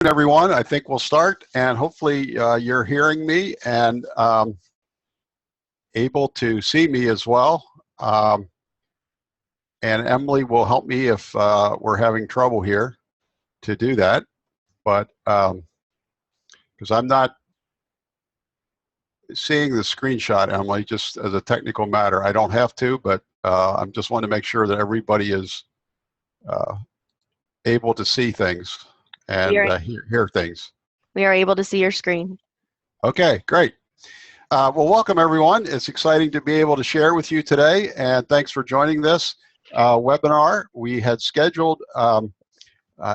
Everyone. I think we'll start, and hopefully you're hearing me and able to see me as well. And Emily will help me if we're having trouble here to do that, but because I'm not seeing the screenshot, Emily, just as a technical matter. I don't have to, but I just want to make sure that everybody is able to see things and hear things. We are able to see your screen. Okay, great. Well, welcome everyone. It's exciting to be able to share with you today, and thanks for joining this webinar. We had scheduled an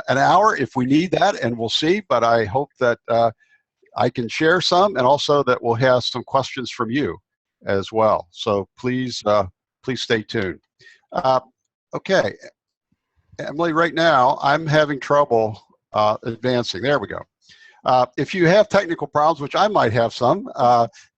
hour if we need that, and we'll see, but I hope that I can share some, and also that we'll have some questions from you as well. So please, please stay tuned. Okay, Emily, right now I'm having trouble advancing. There we go. If you have technical problems, which I might have some,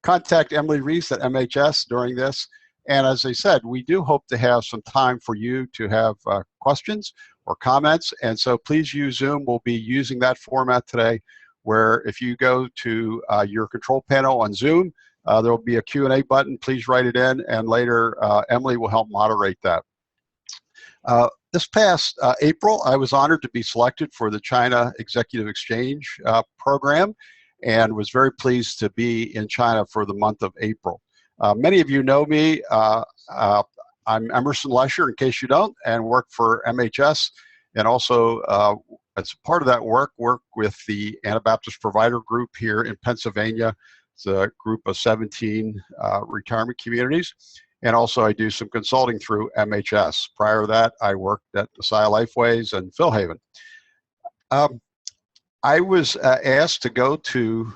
contact Emily Reese at MHS during this. And as I said, we do hope to have some time for you to have questions or comments. And so please use Zoom. We'll be using that format today, where if you go to your control panel on Zoom, there will be a Q&A button. Please write it in, and later Emily will help moderate that. This past April, I was honored to be selected for the China Executive Exchange program, and was very pleased to be in China for the month of April. Many of you know me. I'm Emerson, in case you don't, and work for MHS, and also as part of that work with the Anabaptist Provider Group here in Pennsylvania. It's a group of 17 retirement communities. And also I do some consulting through MHS. Prior to that, I worked at Messiah Lifeways and Philhaven. I was asked to go to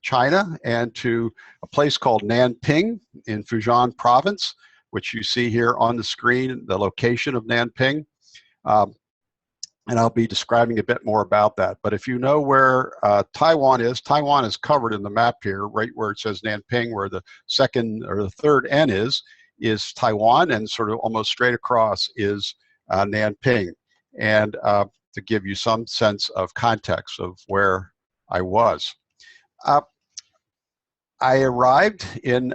China and to a place called Nanping in Fujian province, which you see here on the screen, the location of Nanping. And I'll be describing a bit more about that. But if you know where Taiwan is covered in the map here, right where it says Nanping, where the second or the third N is Taiwan, and sort of almost straight across is Nanping. And to give you some sense of context of where I was. I arrived in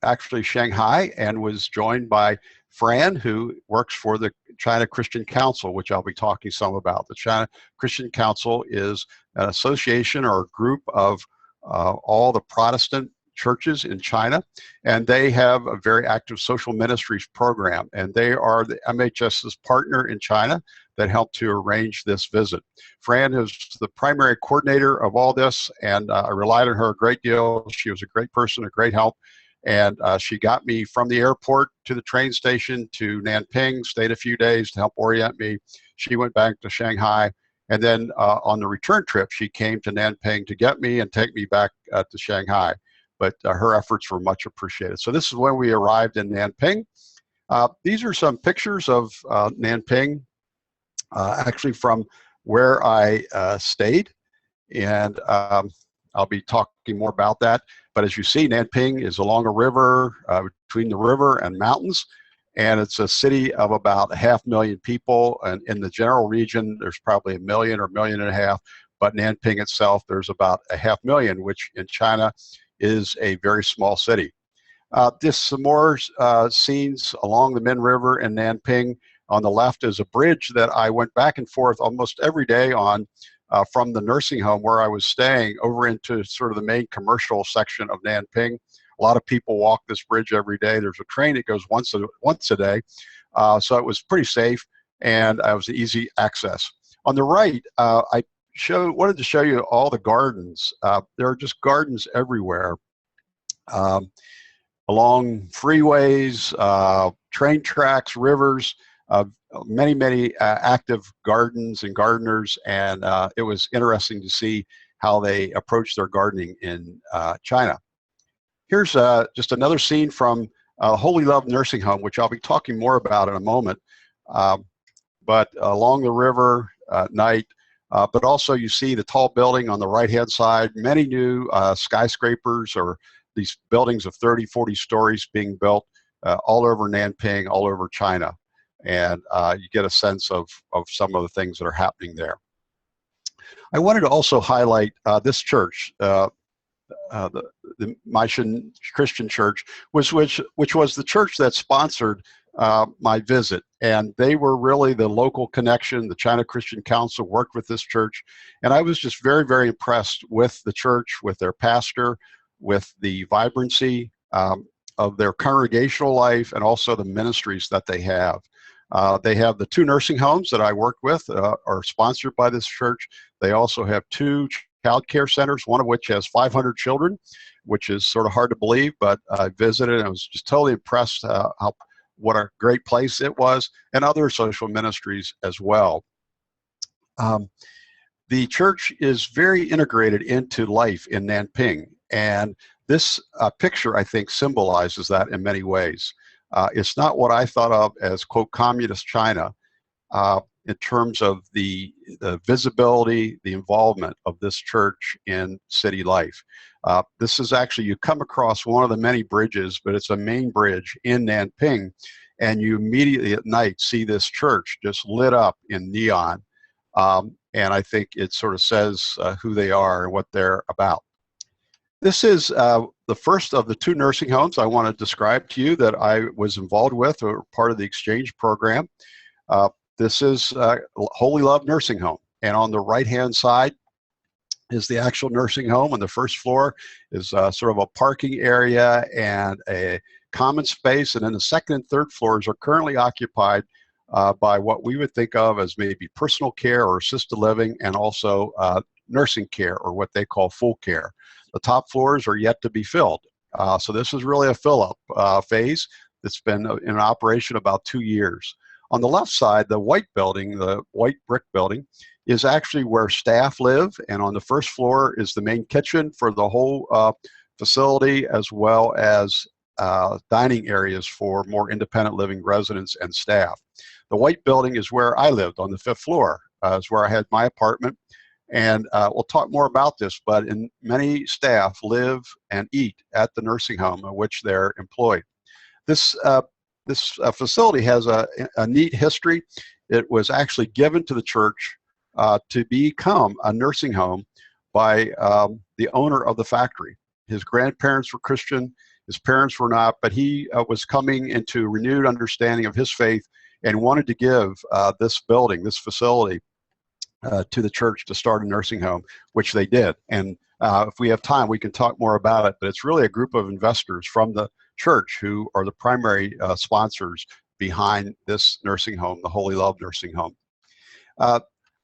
actually Shanghai and was joined by Fran, who works for the China Christian Council, which I'll be talking some about. The China Christian Council is an association or a group of all the Protestant churches in China, and they have a very active social ministries program, and they are the MHS's partner in China that helped to arrange this visit. Fran is the primary coordinator of all this, and I relied on her a great deal. She was a great person, a great help. And she got me from the airport to the train station to Nanping, stayed a few days to help orient me. She went back to Shanghai. And then on the return trip, she came to Nanping to get me and take me back to Shanghai. But her efforts were much appreciated. So this is when we arrived in Nanping. These are some pictures of Nanping, actually from where I stayed. And I'll be talking more about that. But as you see, Nanping is along a river, between the river and mountains, and it's a city of about 500,000 people. And in the general region, there's probably 1 million or 1.5 million. But Nanping itself, there's about 500,000, which in China is a very small city. This some more scenes along the Min River in Nanping. On the left is a bridge that I went back and forth almost every day on. From the nursing home where I was staying over into sort of the main commercial section of Nanping. A lot of people walk this bridge every day. There's a train that goes once a day, so it was pretty safe, and it was easy access. On the right, I wanted to show you all the gardens. There are just gardens everywhere, along freeways, train tracks, rivers. Many active gardens and gardeners, and it was interesting to see how they approach their gardening in China. Here's just another scene from Holy Love Nursing Home, which I'll be talking more about in a moment. But along the river at night, but also you see the tall building on the right-hand side, many new skyscrapers or these buildings of 30, 40 stories being built all over Nanping, all over China. And you get a sense of some of the things that are happening there. I wanted to also highlight this church, the Maishan Christian Church, which was the church that sponsored my visit. And they were really the local connection. The China Christian Council worked with this church. And I was just very, very impressed with the church, with their pastor, with the vibrancy of their congregational life, and also the ministries that they have. They have the 2 nursing homes that I worked with are sponsored by this church. They also have 2 child care centers, one of which has 500 children, which is sort of hard to believe, but I visited and I was just totally impressed what a great place it was, and other social ministries as well. The church is very integrated into life in Nanping, and this picture, I think, symbolizes that in many ways. It's not what I thought of as, quote, communist China, in terms of the visibility, the involvement of this church in city life. This is actually, you come across one of the many bridges, but it's a main bridge in Nanping, and you immediately at night see this church just lit up in neon. And I think it sort of says who they are and what they're about. This is the first of the 2 nursing homes I want to describe to you that I was involved with, or part of the exchange program. This is Holy Love Nursing Home, and on the right-hand side is the actual nursing home. On the first floor is sort of a parking area and a common space, and then the second and third floors are currently occupied by what we would think of as maybe personal care or assisted living, and also nursing care, or what they call full care. The top floors are yet to be filled. So this is really a fill-up phase that's been in operation about 2 years. On the left side, the white building, the white brick building, is actually where staff live, and on the first floor is the main kitchen for the whole facility, as well as dining areas for more independent living residents and staff. The white building is where I lived on the 5th floor. Is where I had my apartment. And we'll talk more about this, but many staff live and eat at the nursing home in which they're employed. This facility has a neat history. It was actually given to the church to become a nursing home by the owner of the factory. His grandparents were Christian, his parents were not, but he was coming into renewed understanding of his faith and wanted to give this building, this facility, to the church to start a nursing home, which they did. And if we have time, we can talk more about it, but it's really a group of investors from the church who are the primary sponsors behind this nursing home, the Holy Love Nursing Home. Well,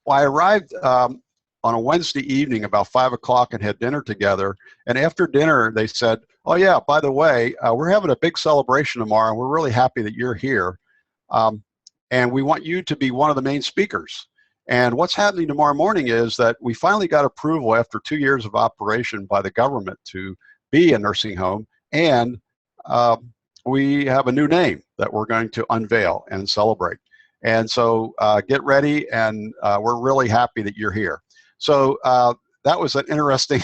I arrived on a Wednesday evening about 5 o'clock and had dinner together, and after dinner they said, oh yeah, by the way, we're having a big celebration tomorrow, and we're really happy that you're here, and we want you to be one of the main speakers. And what's happening tomorrow morning is that we finally got approval after 2 years of operation by the government to be a nursing home, and we have a new name that we're going to unveil and celebrate. And so get ready, and we're really happy that you're here. So that was an interesting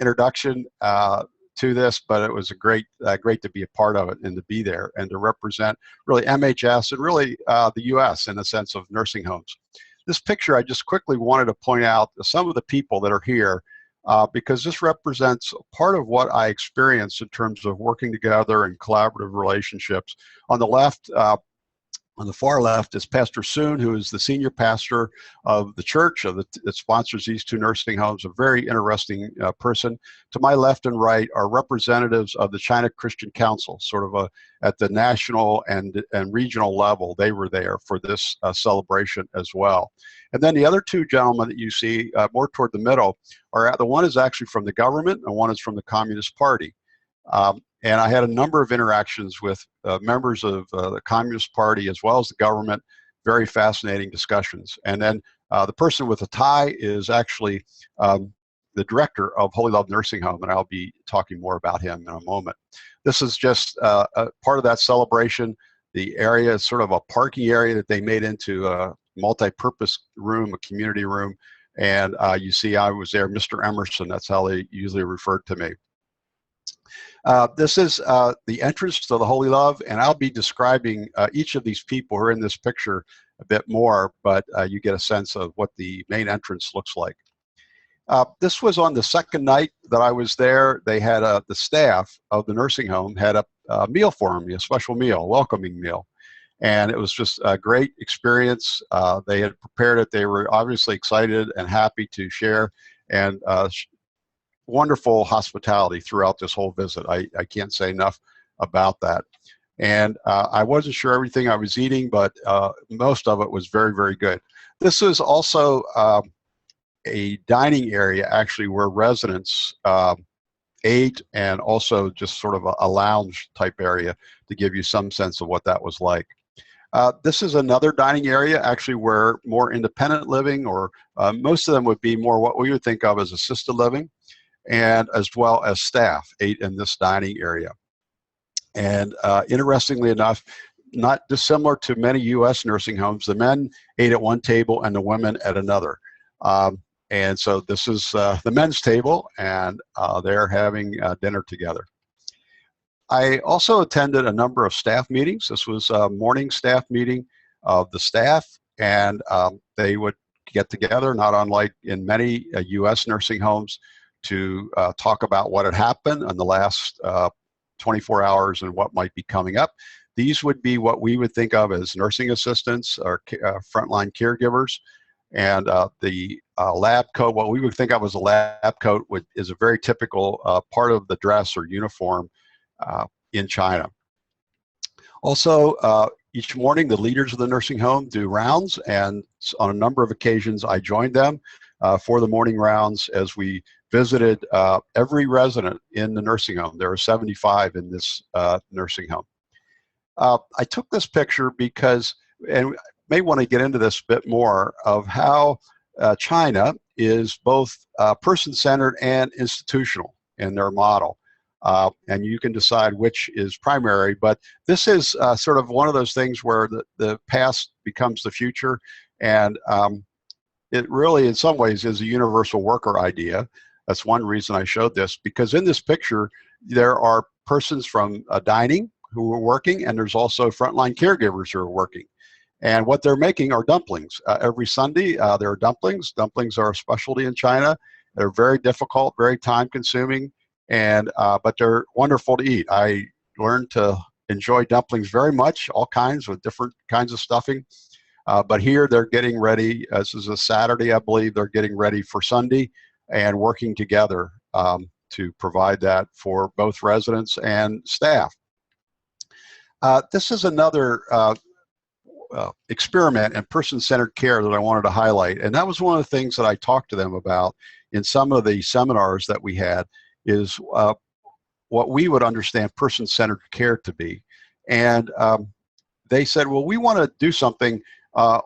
introduction to this, but it was a great to be a part of it and to be there and to represent really MHS and really the U.S. in the sense of nursing homes. This picture, I just quickly wanted to point out some of the people that are here because this represents part of what I experienced in terms of working together and collaborative relationships. On the left, on the far left is Pastor Soon, who is the senior pastor of the church that sponsors these 2 nursing homes, a very interesting person. To my left and right are representatives of the China Christian Council, sort of at the national and regional level. They were there for this celebration as well. And then the other 2 gentlemen that you see more toward the middle the one is actually from the government and one is from the Communist Party. And I had a number of interactions with members of the Communist Party as well as the government, very fascinating discussions. And then the person with the tie is actually the director of Holy Love Nursing Home, and I'll be talking more about him in a moment. This is just a part of that celebration. The area is sort of a parking area that they made into a multi-purpose room, a community room. And you see I was there, Mr. Emerson, that's how they usually referred to me. This is the entrance to the Holy Love, and I'll be describing each of these people who are in this picture a bit more, but you get a sense of what the main entrance looks like. This was on the second night that I was there. They had the staff of the nursing home had a meal for me, a special meal, a welcoming meal. And it was just a great experience. They had prepared it. They were obviously excited and happy to share, and wonderful hospitality throughout this whole visit. I can't say enough about that. And I wasn't sure everything I was eating, but most of it was very, very good. This is also a dining area, actually, where residents ate, and also just sort of a lounge type area to give you some sense of what that was like. This is another dining area, actually, where more independent living, or most of them would be more what we would think of as assisted living, and as well as staff ate in this dining area. And interestingly enough, not dissimilar to many U.S. nursing homes, the men ate at one table and the women at another. And so this is the men's table, and they're having dinner together. I also attended a number of staff meetings. This was a morning staff meeting of the staff, and they would get together, not unlike in many U.S. nursing homes, to talk about what had happened in the last 24 hours and what might be coming up. These would be what we would think of as nursing assistants or frontline caregivers. And the lab coat, what we would think of as a lab coat, is a very typical part of the dress or uniform in China. Also, each morning, the leaders of the nursing home do rounds, and on a number of occasions, I joined them for the morning rounds as we visited every resident in the nursing home. There are 75 in this nursing home. I took this picture because, and may want to get into this a bit more, of how China is both person-centered and institutional in their model. And you can decide which is primary, but this is sort of one of those things where the past becomes the future, and it really in some ways is a universal worker idea. That's one reason I showed this, because in this picture there are persons from dining who are working, and there's also frontline caregivers who are working. And what they're making are dumplings. Every Sunday there are dumplings. Dumplings are a specialty in China. They're very difficult, very time-consuming, and but they're wonderful to eat. I learned to enjoy dumplings very much, all kinds with different kinds of stuffing. But here they're getting ready. This is a Saturday, I believe. They're getting ready for Sunday and working together to provide that for both residents and staff. This is another experiment in person-centered care that I wanted to highlight, and that was one of the things that I talked to them about in some of the seminars that we had, is what we would understand person-centered care to be. And they said, well, we want to do something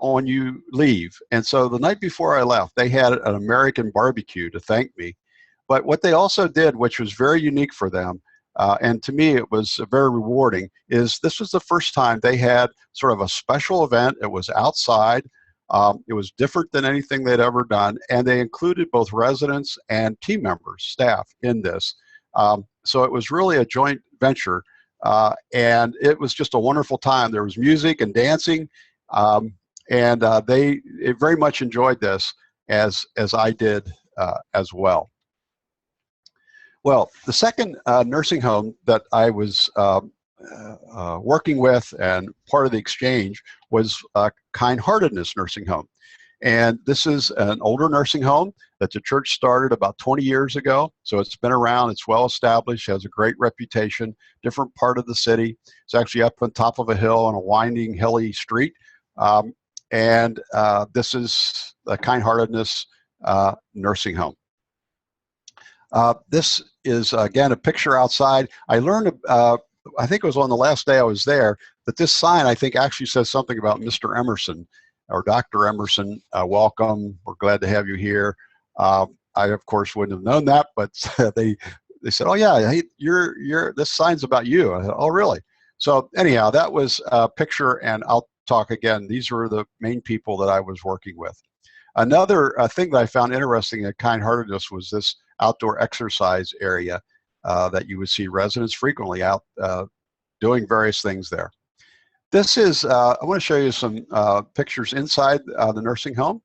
when you leave. And so the night before I left, they had an American barbecue to thank me. But what they also did, which was very unique for them, and to me it was very rewarding, is this was the first time they had sort of a special event. It was outside. It was different than anything they'd ever done, and they included both residents and team members, staff, in this. So it was really a joint venture, and it was just a wonderful time. There was music and dancing, and they very much enjoyed this, as I did as well. Well, the second nursing home that I was working with and part of the exchange was Kind-Heartedness Nursing Home. And this is an older nursing home that the church started about 20 years ago. So it's been around, it's well established, has a great reputation, different part of the city. It's actually up on top of a hill on a winding, hilly street. And this is the Kind-Heartedness Nursing Home. This is, again, a picture outside. I learned, I think it was on the last day I was there, that this sign, I think, actually says something about Mr. Emerson, or Dr. Emerson. Welcome, we're glad to have you here. I, of course, wouldn't have known that, but they said, oh yeah, hey, this sign's about you. I thought, oh really? So anyhow, that was a picture, and I'll talk again. These were the main people that I was working with. Another thing that I found interesting at Kind-Heartedness was this outdoor exercise area. that you would see residents frequently out doing various things there. This is, I want to show you some pictures inside the nursing home.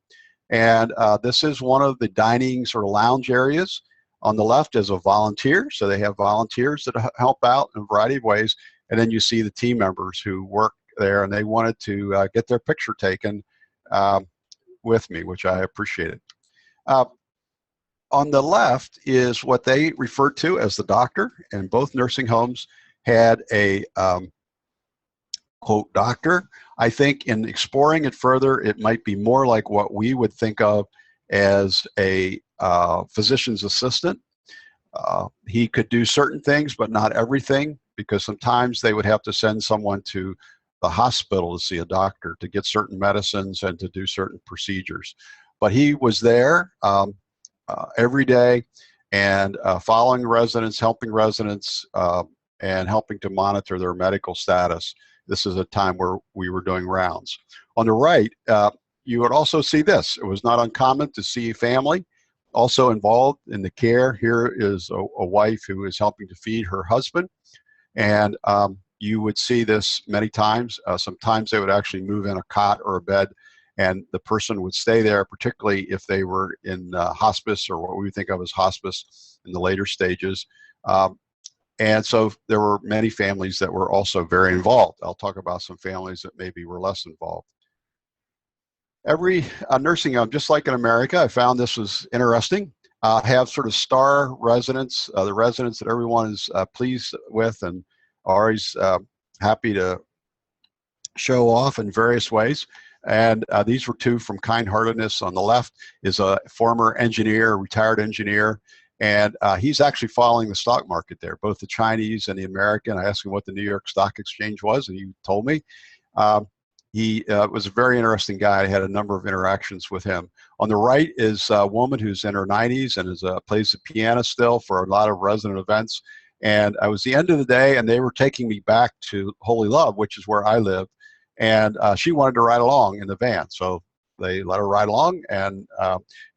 And this is one of the dining sort of lounge areas. On the left is a volunteer, so they have volunteers that help out in a variety of ways. And then you see the team members who work there, and they wanted to get their picture taken with me, which I appreciated. On the left is what they referred to as the doctor, and both nursing homes had a quote doctor. I think in exploring it further, it might be more like what we would think of as a physician's assistant. He could do certain things, but not everything, because sometimes they would have to send someone to the hospital to see a doctor to get certain medicines and to do certain procedures. But he was there every day and following residents, helping residents, and helping to monitor their medical status. This is a time where we were doing rounds. On the right, you would also see this. It was not uncommon to see family also involved in the care. Here is a wife who is helping to feed her husband. And you would see this many times. Sometimes they would actually move in a cot or a bed, and the person would stay there, particularly if they were in hospice, or what we think of as hospice in the later stages. And so there were many families that were also very involved. I'll talk about some families that maybe were less involved. Every nursing home, just like in America, I found this was interesting, have sort of star residents, the residents that everyone is pleased with and are always happy to show off in various ways. And these were two from Kind Heartedness. On the left is a former engineer, retired engineer, and he's actually following the stock market there, both the Chinese and the American. I asked him what the New York Stock Exchange was, and he told me. He was a very interesting guy. I had a number of interactions with him. On the right is a woman who's in her 90s and plays the piano still for a lot of resident events. And it was the end of the day, and they were taking me back to Holy Love, which is where I live. And she wanted to ride along in the van. So they let her ride along, and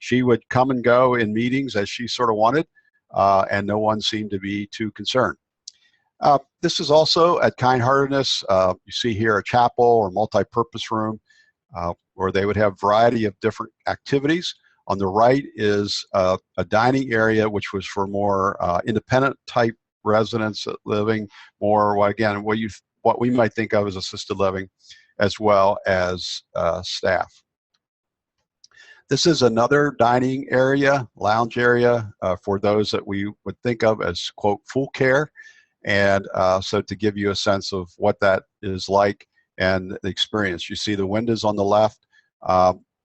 she would come and go in meetings as she sort of wanted, and no one seemed to be too concerned. This is also at Kind Heartedness. You see here a chapel or multi-purpose room where they would have a variety of different activities. On the right is a dining area, which was for more independent type residents living more, what we might think of as assisted living, as well as staff. This is another dining area, lounge area, for those that we would think of as, quote, full care. And so to give you a sense of what that is like and the experience, you see the windows on the left.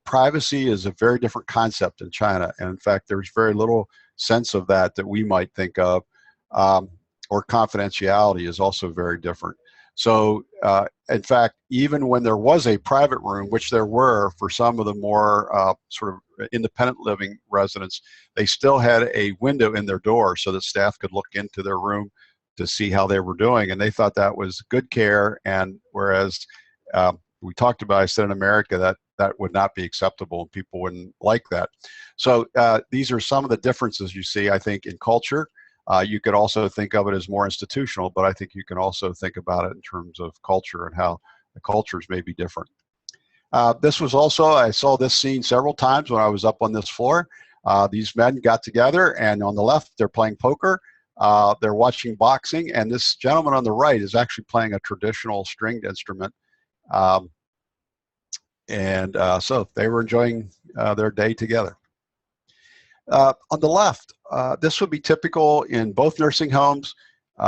Privacy is a very different concept in China. And in fact, there's very little sense of that we might think of, or confidentiality is also very different. So in fact, even when there was a private room, which there were for some of the more sort of independent living residents, they still had a window in their door so that staff could look into their room to see how they were doing. And they thought that was good care. And whereas we talked about, I said in America that would not be acceptable and people wouldn't like that. So these are some of the differences you see, I think, in culture. You could also think of it as more institutional, but I think you can also think about it in terms of culture and how the cultures may be different. This was also, I saw this scene several times when I was up on this floor. These men got together, and on the left, they're playing poker. They're watching boxing, and this gentleman on the right is actually playing a traditional stringed instrument. So they were enjoying their day together. On the left, this would be typical in both nursing homes.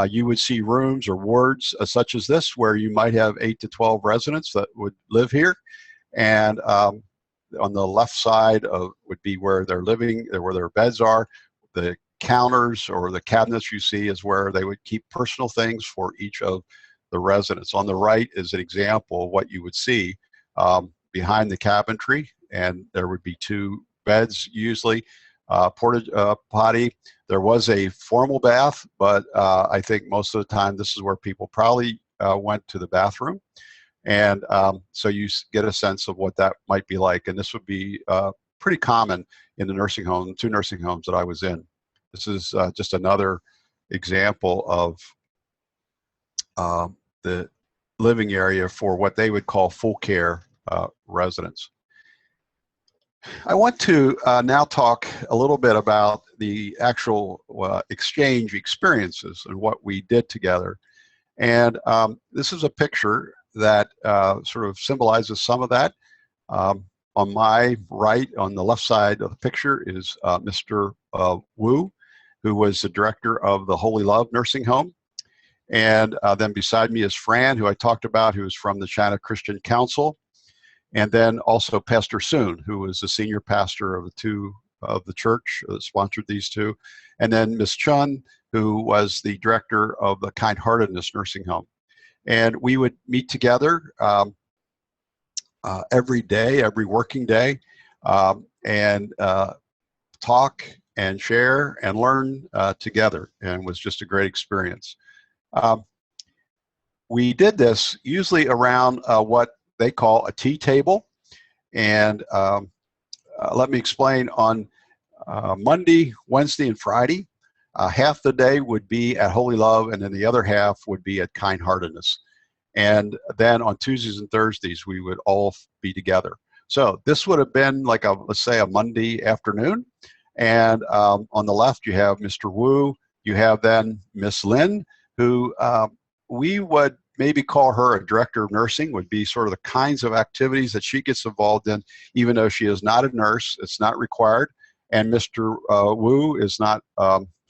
You would see rooms or wards such as this, where you might have 8 to 12 residents that would live here. And on the left side would be where they're living, where their beds are. The counters or the cabinets you see is where they would keep personal things for each of the residents. On the right is an example of what you would see behind the cabinetry, and there would be 2 beds usually. Porta potty. There was a formal bath, but I think most of the time this is where people probably went to the bathroom. And so you get a sense of what that might be like. And this would be pretty common in the nursing home, 2 nursing homes that I was in. This is just another example of the living area for what they would call full care residents. I want to now talk a little bit about the actual exchange experiences and what we did together. And this is a picture that sort of symbolizes some of that. On my right, on the left side of the picture, is Mr. Wu, who was the director of the Holy Love Nursing Home. And then beside me is Fran, who I talked about, who is from the China Christian Council. And then also Pastor Soon, who was the senior pastor of the church that sponsored these two. And then Ms. Chun, who was the director of the Kind Heartedness Nursing Home. And we would meet together every day, every working day, and talk and share and learn together, and it was just a great experience. We did this usually around what they call a tea table, and let me explain. On Monday, Wednesday, and Friday, half the day would be at Holy Love, and then the other half would be at Kind Heartedness. And then on Tuesdays and Thursdays, we would all be together. So this would have been like let's say a Monday afternoon. And on the left, you have Mr. Wu. You have then Miss Lin, who we would maybe call her a director of nursing, would be sort of the kinds of activities that she gets involved in, even though she is not a nurse. It's not required. And Mr. Wu is not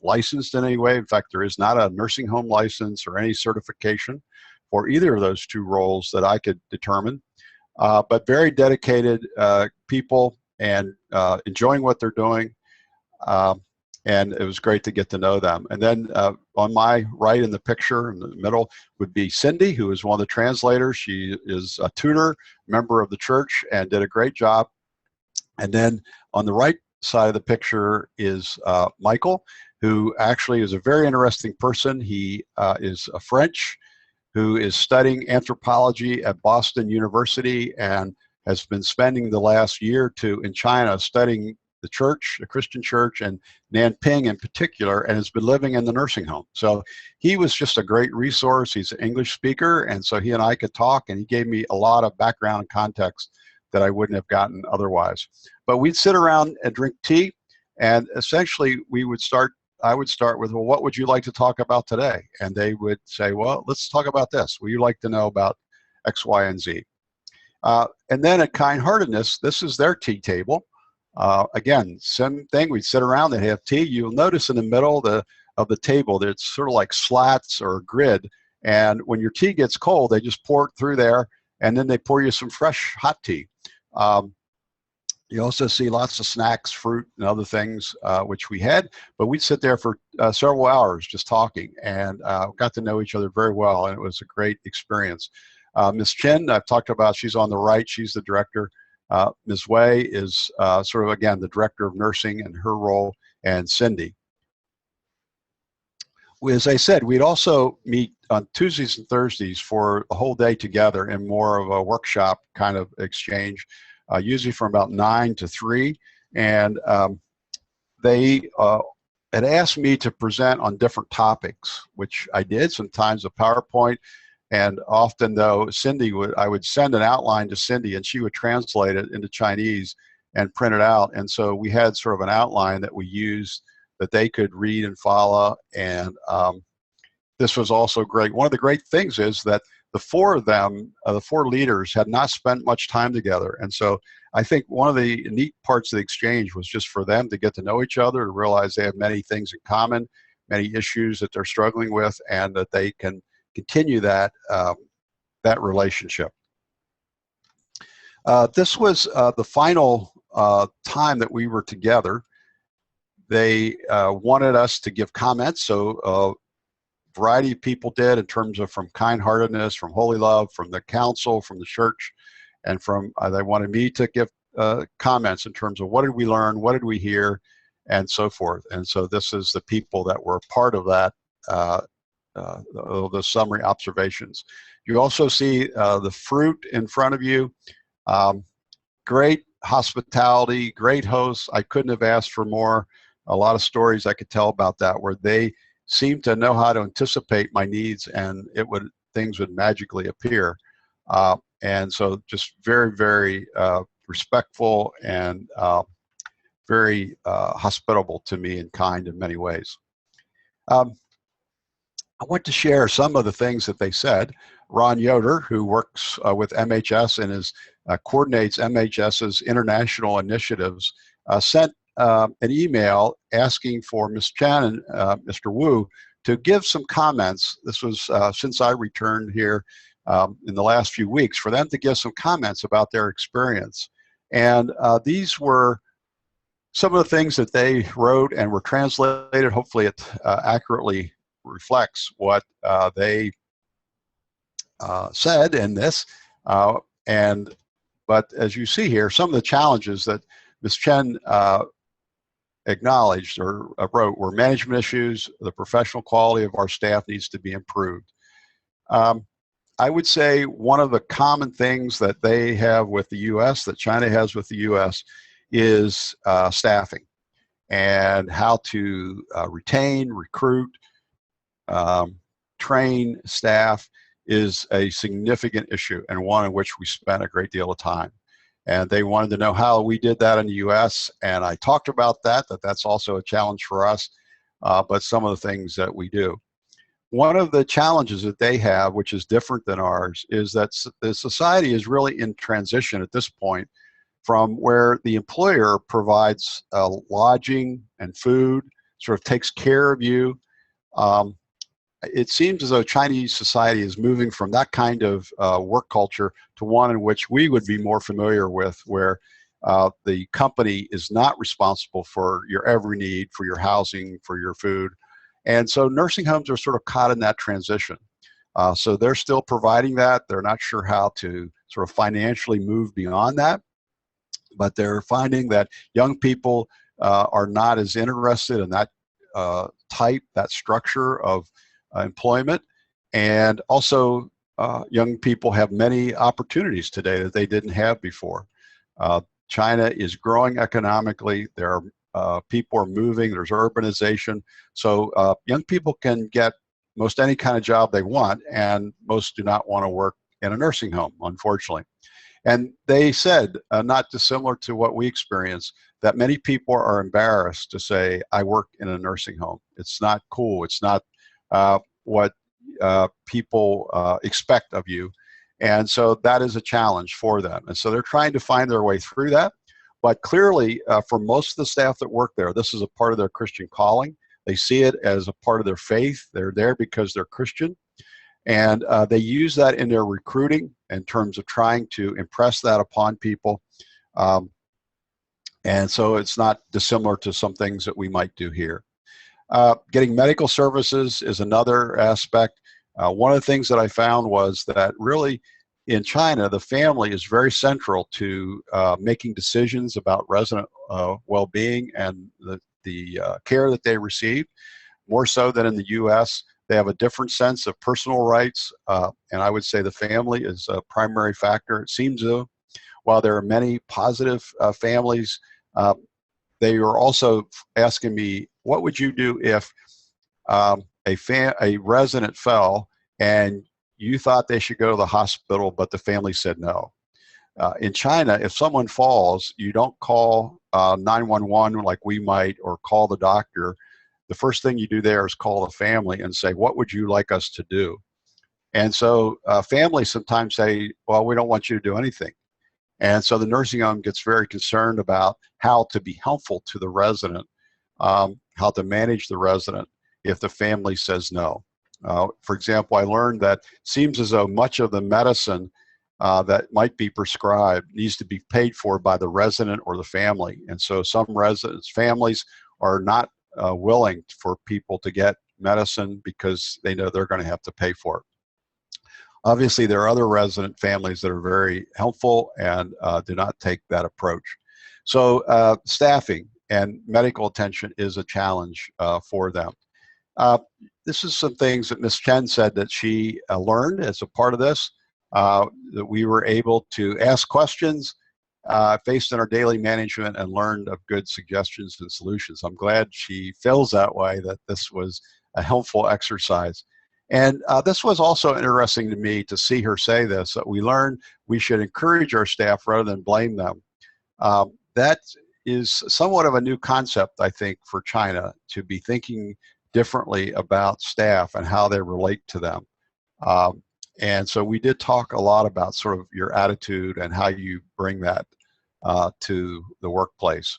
licensed in any way. In fact, there is not a nursing home license or any certification for either of those two roles that I could determine. But very dedicated people, and enjoying what they're doing. And it was great to get to know them. And then on my right in the picture, in the middle, would be Cindy, who is one of the translators. She is a tutor, member of the church, and did a great job. And then on the right side of the picture is Michael, who actually is a very interesting person. He is a French who is studying anthropology at Boston University and has been spending the last year or two in China studying the church, the Christian church, and Nanping in particular, and has been living in the nursing home. So he was just a great resource. He's an English speaker, and so he and I could talk, and he gave me a lot of background and context that I wouldn't have gotten otherwise. But we'd sit around and drink tea, and essentially I would start with, well, what would you like to talk about today? And they would say, well, let's talk about this. Would you like to know about X, Y, and Z? And then at Kind Heartedness, this is their tea table. Again, same thing. We'd sit around and have tea. You'll notice in the middle of the table, there's sort of like slats or a grid. And when your tea gets cold, they just pour it through there, and then they pour you some fresh hot tea. You also see lots of snacks, fruit, and other things, which we had. But we'd sit there for several hours just talking, and got to know each other very well, and it was a great experience. Ms. Chen, I've talked about, she's on the right. She's the director. Ms. Wei is sort of, again, the director of nursing in her role, and Cindy. As I said, we'd also meet on Tuesdays and Thursdays for a whole day together in more of a workshop kind of exchange, usually from about 9 to 3. And they had asked me to present on different topics, which I did, sometimes a PowerPoint. And often, though, I would send an outline to Cindy, and she would translate it into Chinese and print it out. And so we had sort of an outline that we used that they could read and follow. And this was also great. One of the great things is that the four of them, the four leaders, had not spent much time together. And so I think one of the neat parts of the exchange was just for them to get to know each other, to realize they have many things in common, many issues that they're struggling with, and that they can continue that relationship. This was the final time that we were together. They wanted us to give comments, so a variety of people did, in terms of from Kind Heartedness, from Holy Love, from the council, from the church, and from they wanted me to give comments in terms of what did we learn, what did we hear, and so forth. And so this is the people that were part of that, the summary observations. You also see the fruit in front of you. Great hospitality, great hosts. I couldn't have asked for more. A lot of stories I could tell about that, where they seemed to know how to anticipate my needs, and things would magically appear. And so just very, very respectful and very hospitable to me and kind in many ways. I want to share some of the things that they said. Ron Yoder, who works with MHS and coordinates MHS's international initiatives, sent an email asking for Ms. Chen and Mr. Wu to give some comments. This was since I returned here in the last few weeks, for them to give some comments about their experience. And these were some of the things that they wrote and were translated. Hopefully it accurately reflects what they said in this. But as you see here, some of the challenges that Ms. Chen acknowledged or wrote were management issues. The professional quality of our staff needs to be improved. I would say one of the common things that they have with the U.S., that China has with the U.S., is staffing and how to retain, recruit, train staff is a significant issue, and one in which we spent a great deal of time. And they wanted to know how we did that in the U.S., and I talked about that's also a challenge for us, but some of the things that we do. One of the challenges that they have, which is different than ours, is that the society is really in transition at this point from where the employer provides lodging and food, sort of takes care of you. It seems as though Chinese society is moving from that kind of work culture to one in which we would be more familiar with, where the company is not responsible for your every need, for your housing, for your food. And so nursing homes are sort of caught in that transition. So they're still providing that. They're not sure how to sort of financially move beyond that, but they're finding that young people are not as interested in that that structure of employment. And also young people have many opportunities today that they didn't have before. China is growing economically. There are people are moving, there's urbanization. So young people can get most any kind of job they want, and most do not want to work in a nursing home, unfortunately. And they said, not dissimilar to what we experience, that many people are embarrassed to say, I work in a nursing home. It's not cool. It's not what people expect of you. And so that is a challenge for them. And so they're trying to find their way through that. But clearly, for most of the staff that work there, this is a part of their Christian calling. They see it as a part of their faith. They're there because they're Christian. And they use that in their recruiting in terms of trying to impress that upon people. And so it's not dissimilar to some things that we might do here. Getting medical services is another aspect. One of the things that I found was that really in China, the family is very central to making decisions about resident well-being and the care that they receive, more so than in the U.S. They have a different sense of personal rights, and I would say the family is a primary factor. It seems though, while there are many positive families, they are also asking me, what would you do if a resident fell and you thought they should go to the hospital, but the family said no? In China, if someone falls, you don't call 911 like we might, or call the doctor. The first thing you do there is call the family and say, what would you like us to do? And so families sometimes say, well, we don't want you to do anything. And so the nursing home gets very concerned about how to be helpful to the resident, how to manage the resident if the family says no. For example, I learned that it seems as though much of the medicine that might be prescribed needs to be paid for by the resident or the family. And so some families are not willing for people to get medicine because they know they're going to have to pay for it. Obviously, there are other resident families that are very helpful and do not take that approach. So staffing and medical attention is a challenge for them. This is some things that Ms. Chen said that she learned as a part of this, that we were able to ask questions faced in our daily management and learned of good suggestions and solutions. I'm glad she feels that way, that this was a helpful exercise. And this was also interesting to me to see her say this, that we learned we should encourage our staff rather than blame them. That is somewhat of a new concept, I think, for China, to be thinking differently about staff and how they relate to them. And so we did talk a lot about sort of your attitude and how you bring that to the workplace.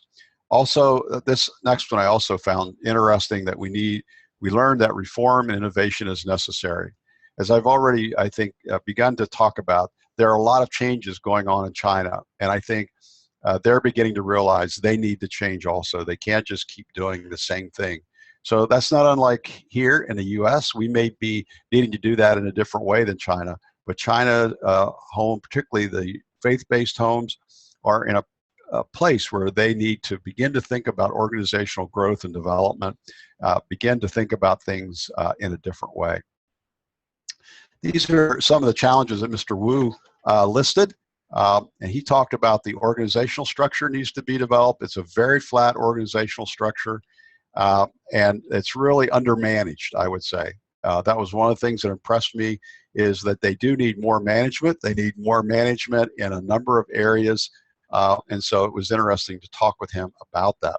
Also, this next one I also found interesting, that we learned that reform and innovation is necessary. As I've already, I think, begun to talk about, there are a lot of changes going on in China, and I think they're beginning to realize they need to change also. They can't just keep doing the same thing. So that's not unlike here in the US. We may be needing to do that in a different way than China, but China home, particularly the faith-based homes, are in a place where they need to begin to think about organizational growth and development, begin to think about things in a different way. These are some of the challenges that Mr. Wu listed. And he talked about the organizational structure needs to be developed. It's a very flat organizational structure, and it's really undermanaged, I would say. That was one of the things that impressed me, is that they do need more management. They need more management in a number of areas, and so it was interesting to talk with him about that.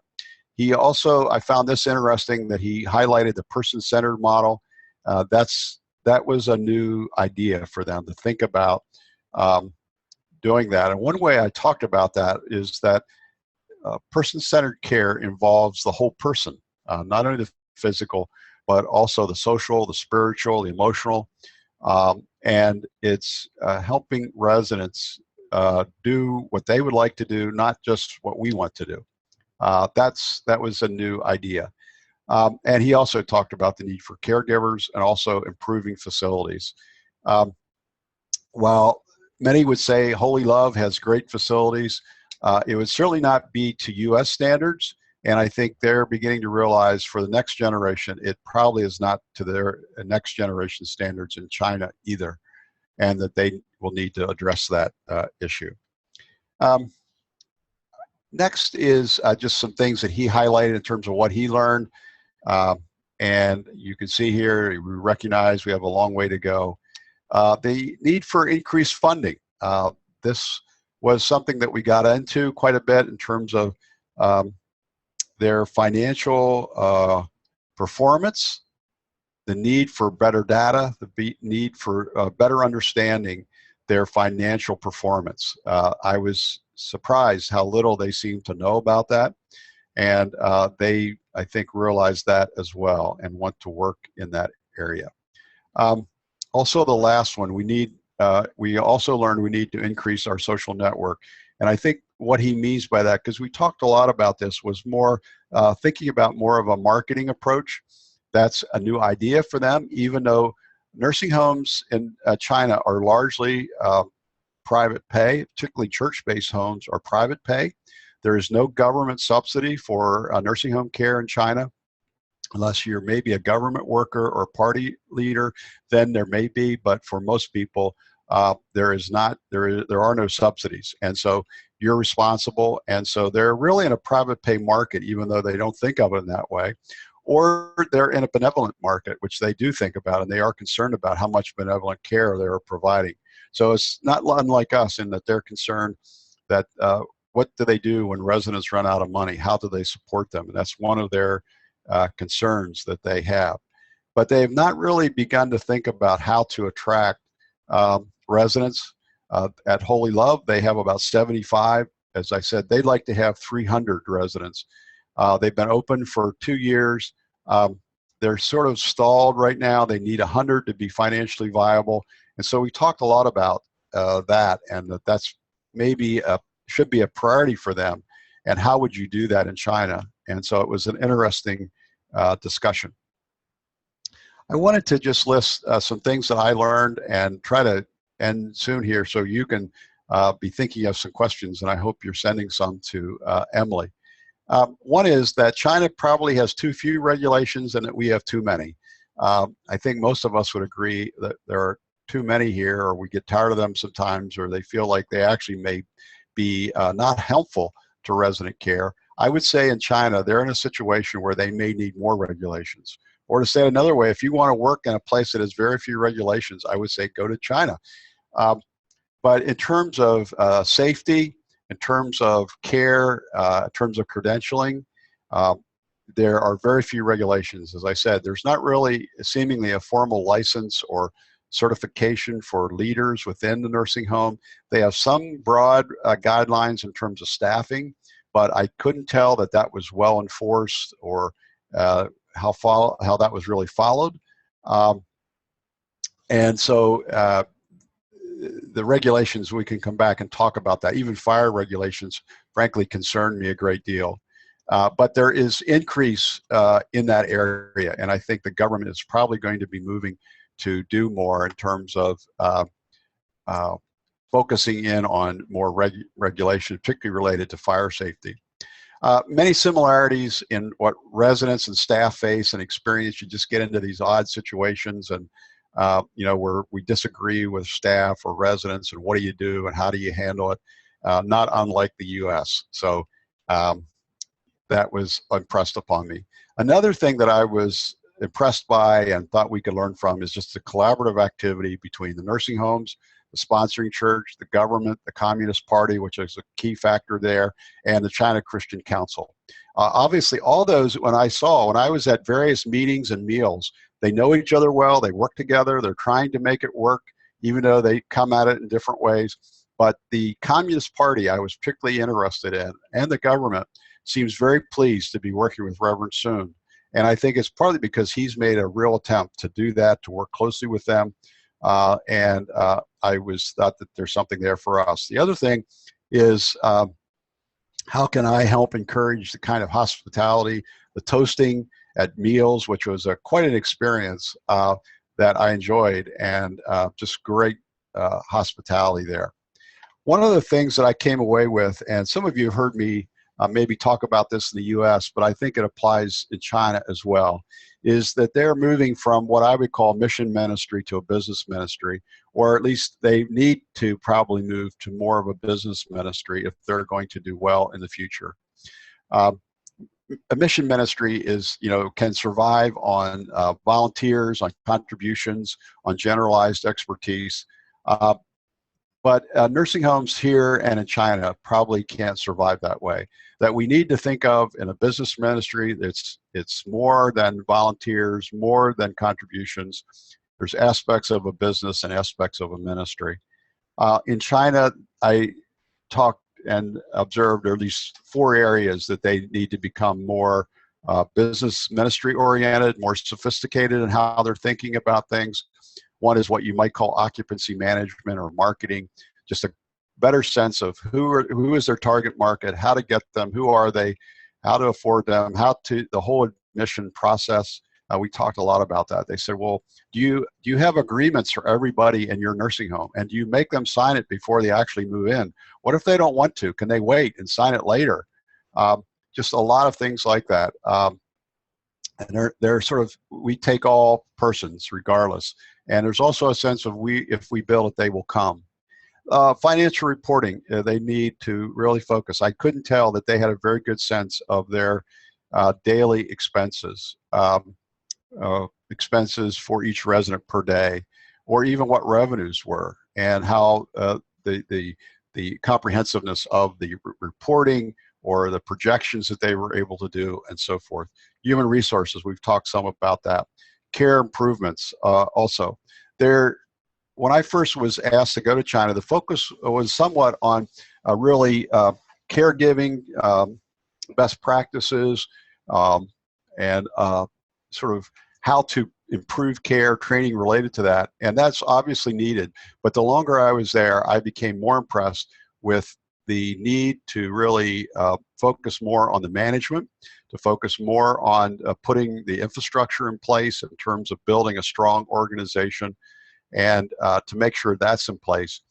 He also, I found this interesting, that he highlighted the person-centered model. That was a new idea for them to think about doing that. And one way I talked about that is that person-centered care involves the whole person, not only the physical, but also the social, the spiritual, the emotional, and it's helping residents do what they would like to do, not just what we want to do. That was a new idea. And he also talked about the need for caregivers and also improving facilities. While many would say Holy Love has great facilities, it would certainly not be to US standards, and I think they're beginning to realize for the next generation, it probably is not to their next generation standards in China either, and that they will need to address that issue. Next is just some things that he highlighted in terms of what he learned. And you can see here, we recognize we have a long way to go. The need for increased funding. This was something that we got into quite a bit in terms of their financial performance, the need for better data, the need for better understanding their financial performance. I was surprised how little they seemed to know about that. And they, I think, realize that as well and want to work in that area. Also, the last one, we also learned we need to increase our social network. And I think what he means by that, because we talked a lot about this, was more thinking about more of a marketing approach. That's a new idea for them, even though nursing homes in China are largely private pay, particularly church-based homes are private pay. There is no government subsidy for nursing home care in China, unless you're maybe a government worker or party leader, then there may be, but for most people, there are no subsidies. And so you're responsible. And so they're really in a private pay market, even though they don't think of it in that way. Or they're in a benevolent market, which they do think about, and they are concerned about how much benevolent care they're providing. So it's not unlike us in that they're concerned that what do they do when residents run out of money? How do they support them? And that's one of their concerns that they have. But they have not really begun to think about how to attract residents. At Holy Love, they have about 75. As I said, they'd like to have 300 residents. They've been open for 2 years. They're sort of stalled right now. They need 100 to be financially viable. And so we talked a lot about that, and that's maybe should be a priority for them. And how would you do that in China? And so it was an interesting discussion. I wanted to just list some things that I learned and try to end soon here so you can be thinking of some questions, and I hope you're sending some to Emily. One is that China probably has too few regulations and that we have too many. I think most of us would agree that there are too many here, or we get tired of them sometimes, or they feel like they actually may be not helpful to resident care. I would say in China, they're in a situation where they may need more regulations. Or to say it another way, if you want to work in a place that has very few regulations, I would say go to China. But in terms of safety, in terms of care, in terms of credentialing, there are very few regulations. As I said, there's not really seemingly a formal license or certification for leaders within the nursing home. They have some broad guidelines in terms of staffing, but I couldn't tell that that was well enforced or how that was really followed. And so the regulations, we can come back and talk about that. Even fire regulations, frankly, concern me a great deal. But there is increase in that area, and I think the government is probably going to be moving to do more in terms of focusing in on more regulation, particularly related to fire safety. Many similarities in what residents and staff face and experience. You just get into these odd situations, and you know, where we disagree with staff or residents, and what do you do and how do you handle it? Not unlike the U.S. So that was impressed upon me. Another thing that I was impressed by and thought we could learn from is just the collaborative activity between the nursing homes, the sponsoring church, the government, the Communist Party, which is a key factor there, and the China Christian Council. Obviously, all those, when I was at various meetings and meals, they know each other well, they work together, they're trying to make it work, even though they come at it in different ways. But the Communist Party I was particularly interested in, and the government, seems very pleased to be working with Reverend Soon. And I think it's partly because he's made a real attempt to do that, to work closely with them. I thought that there's something there for us. The other thing is, how can I help encourage the kind of hospitality, the toasting at meals, which was quite an experience that I enjoyed, and just great hospitality there. One of the things that I came away with, and some of you have heard me maybe talk about this in the US, but I think it applies in China as well, is that they're moving from what I would call mission ministry to a business ministry, or at least they need to probably move to more of a business ministry if they're going to do well in the future. A mission ministry is, you know, can survive on volunteers, on contributions, on generalized expertise. But nursing homes here and in China probably can't survive that way. That we need to think of in a business ministry, it's more than volunteers, more than contributions. There's aspects of a business and aspects of a ministry. In China, I talked and observed at least 4 areas that they need to become more business ministry oriented, more sophisticated in how they're thinking about things. One is what you might call occupancy management or marketing, just a better sense of who is their target market, how to get them, who are they, how to afford them, the whole admission process. We talked a lot about that. They said, well, do you have agreements for everybody in your nursing home? And do you make them sign it before they actually move in? What if they don't want to? Can they wait and sign it later? Just a lot of things like that. And they're sort of, we take all persons regardless. And there's also a sense of if we build it, they will come. Financial reporting, they need to really focus. I couldn't tell that they had a very good sense of their daily expenses, expenses for each resident per day, or even what revenues were, and how the comprehensiveness of the reporting or the projections that they were able to do, and so forth. Human resources, we've talked some about that. Care improvements also. When I first was asked to go to China, the focus was somewhat on really caregiving, best practices, and sort of how to improve care, training related to that. And that's obviously needed. But the longer I was there, I became more impressed with the need to really focus more on the management, to focus more on putting the infrastructure in place in terms of building a strong organization, and to make sure that's in place.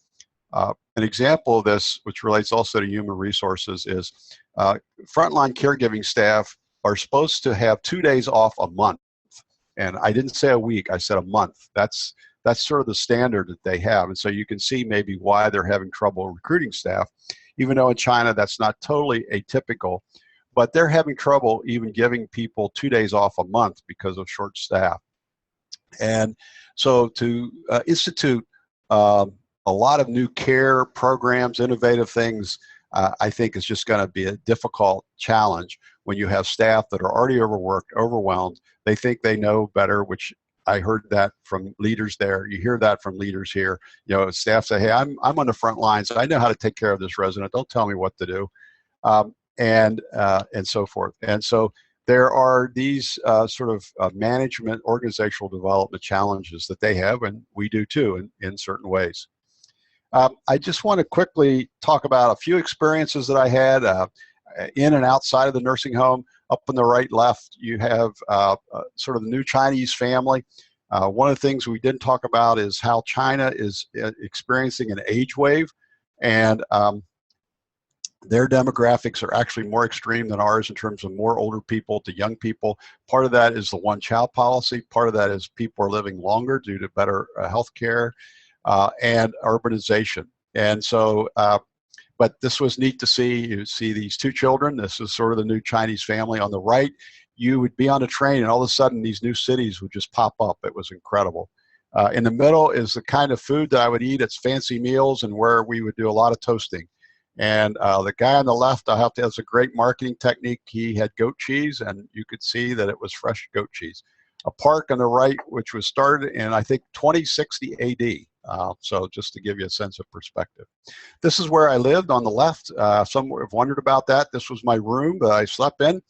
An example of this, which relates also to human resources, is frontline caregiving staff are supposed to have 2 days off a month. And I didn't say a week, I said a month. That's sort of the standard that they have. And so you can see maybe why they're having trouble recruiting staff, even though in China that's not totally atypical. but they're having trouble even giving people 2 days off a month because of short staff. And so to institute a lot of new care programs, innovative things, I think is just going to be a difficult challenge when you have staff that are already overworked, overwhelmed. They think they know better, which I heard that from leaders there. You hear that from leaders here. You know, staff say, "Hey, I'm on the front lines. I know how to take care of this resident. Don't tell me what to do," and so forth. And so there are these sort of management, organizational development challenges that they have, and we do too in certain ways. I just want to quickly talk about a few experiences that I had in and outside of the nursing home. Up on the right left, you have sort of the new Chinese family. One of the things we didn't talk about is how China is experiencing an age wave, and their demographics are actually more extreme than ours in terms of more older people to young people. Part of that is the one-child policy. Part of that is people are living longer due to better health care and urbanization. And so, but this was neat to see. You see these two children. This is sort of the new Chinese family. On the right, you would be on a train and all of a sudden these new cities would just pop up. It was incredible. In the middle is the kind of food that I would eat. It's fancy meals and where we would do a lot of toasting. And the guy on the left, I have to, that's a great marketing technique. He had goat cheese, and you could see that it was fresh goat cheese. A park on the right, which was started in, I think, 2060 AD. So just to give you a sense of perspective. This is where I lived on the left. Some have wondered about that. This was my room that I slept in.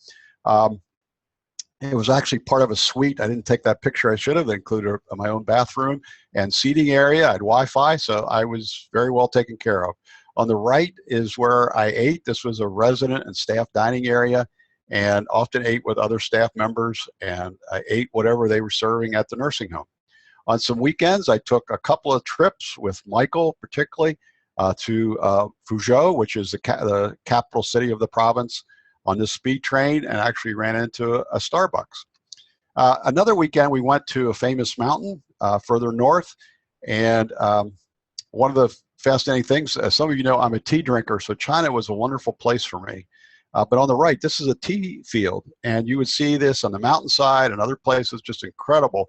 It was actually part of a suite. I didn't take that picture. I should have. It included my own bathroom and seating area. I had Wi-Fi, so I was very well taken care of. On the right is where I ate. This was a resident and staff dining area, and often ate with other staff members, and I ate whatever they were serving at the nursing home. On some weekends, I took a couple of trips with Michael, particularly, to Fuzhou, which is the capital city of the province, on this speed train, and actually ran into a Starbucks. Another weekend, we went to a famous mountain further north, and one of the fascinating things, as some of you know, I'm a tea drinker, so China was a wonderful place for me. But on the right, this is a tea field, and you would see this on the mountainside and other places, just incredible,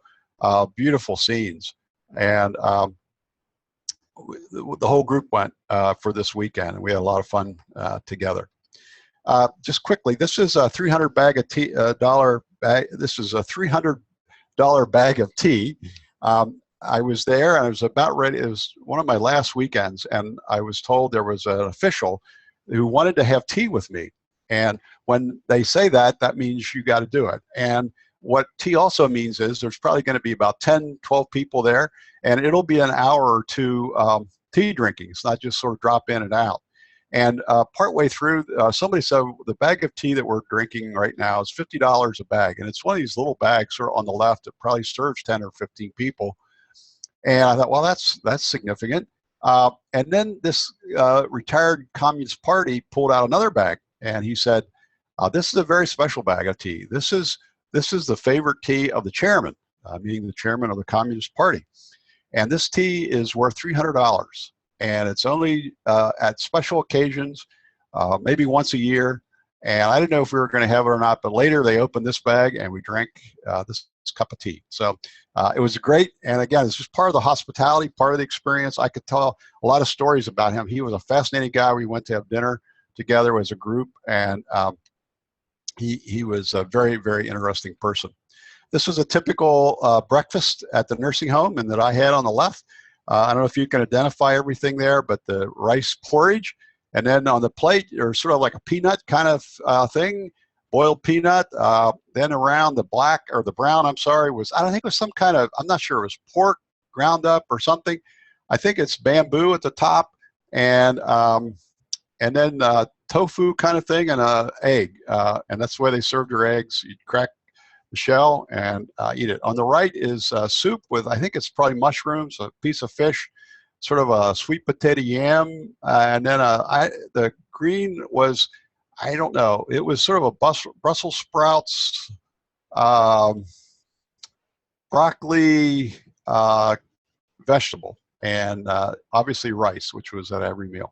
beautiful scenes. And the whole group went for this weekend, and we had a lot of fun together. Just quickly, this is a $300 bag of tea. This is a $300 bag of tea. I was there, and I was about ready. It was one of my last weekends, and I was told there was an official who wanted to have tea with me. And when they say that, that means you got to do it. And what tea also means is there's probably going to be about 10, 12 people there, and it'll be an hour or two tea drinking. It's not just sort of drop in and out. And partway through, somebody said the bag of tea that we're drinking right now is $50 a bag. And it's one of these little bags sort of on the left that probably serves 10 or 15 people. And I thought, well, that's significant. And then this retired Communist Party pulled out another bag, and he said, "This is a very special bag of tea. This is the favorite tea of the chairman, meaning the chairman of the Communist Party. And this tea is worth $300, and it's only at special occasions, maybe once a year. And I didn't know if we were going to have it or not, but later they opened this bag, and we drank this cup of tea. So it was great. And again, it's just part of the hospitality, part of the experience. I could tell a lot of stories about him. He was a fascinating guy. We went to have dinner together as a group, and he was a very, very interesting person. This was a typical breakfast at the nursing home, and that I had on the left. I don't know if you can identify everything there, but the rice porridge, and then on the plate, there's sort of like a peanut kind of thing, boiled peanut. Then around the black, or the brown, I'm sorry, was, I don't think it was some kind of, I'm not sure, it was pork ground up or something. I think it's bamboo at the top, and then tofu kind of thing, and an egg. And that's the way they served your eggs. You'd crack the shell and eat it. On the right is soup with, I think it's probably mushrooms, a piece of fish, sort of a sweet potato yam, and then the green was, I don't know, it was sort of a Brussels sprouts, broccoli, vegetable, and obviously rice, which was at every meal.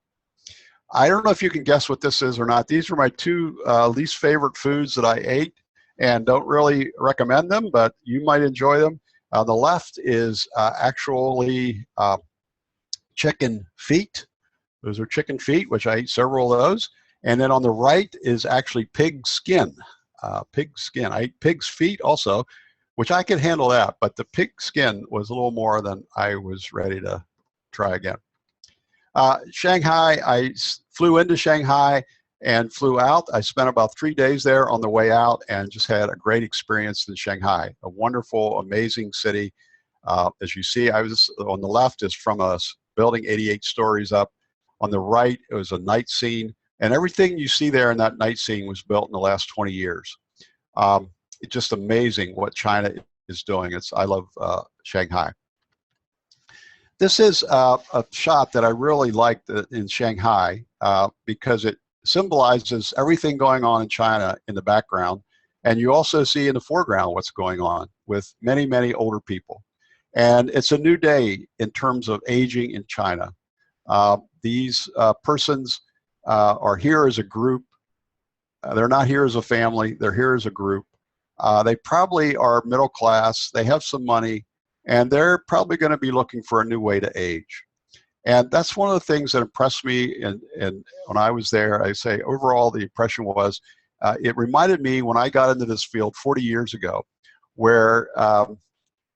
I don't know if you can guess what this is or not. These are my two least favorite foods that I ate, and don't really recommend them, but you might enjoy them. The left is actually chicken feet. Those are chicken feet, which I ate several of those. And then on the right is actually pig skin. Pig skin. I ate pig's feet also, which I could handle that, but the pig skin was a little more than I was ready to try again. Shanghai, I flew into Shanghai and flew out. I spent about 3 days there on the way out and just had a great experience in Shanghai. A wonderful, amazing city. As you see, I was on the left is from a building 88 stories up. On the right, it was a night scene. And everything you see there in that night scene was built in the last 20 years. It's just amazing what China is doing. I love Shanghai. This is a shot that I really liked in Shanghai because it symbolizes everything going on in China in the background. And you also see in the foreground what's going on with many, many older people. And it's a new day in terms of aging in China. These persons are here as a group. They're not here as a family. They're here as a group. They probably are middle class. They have some money. And they're probably going to be looking for a new way to age. And that's one of the things that impressed me. And when I was there, I say overall the impression was, it reminded me when I got into this field 40 years ago, where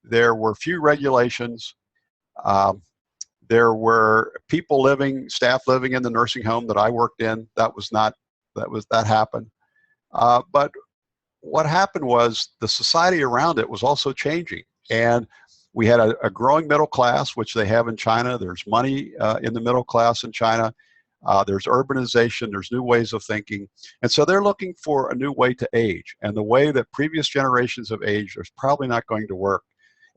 there were few regulations. There were people staff living in the nursing home that I worked in. That happened. But what happened was the society around it was also changing. And we had a growing middle class, which they have in China. There's money in the middle class in China. There's urbanization. There's new ways of thinking. And so they're looking for a new way to age. And the way that previous generations have aged is probably not going to work.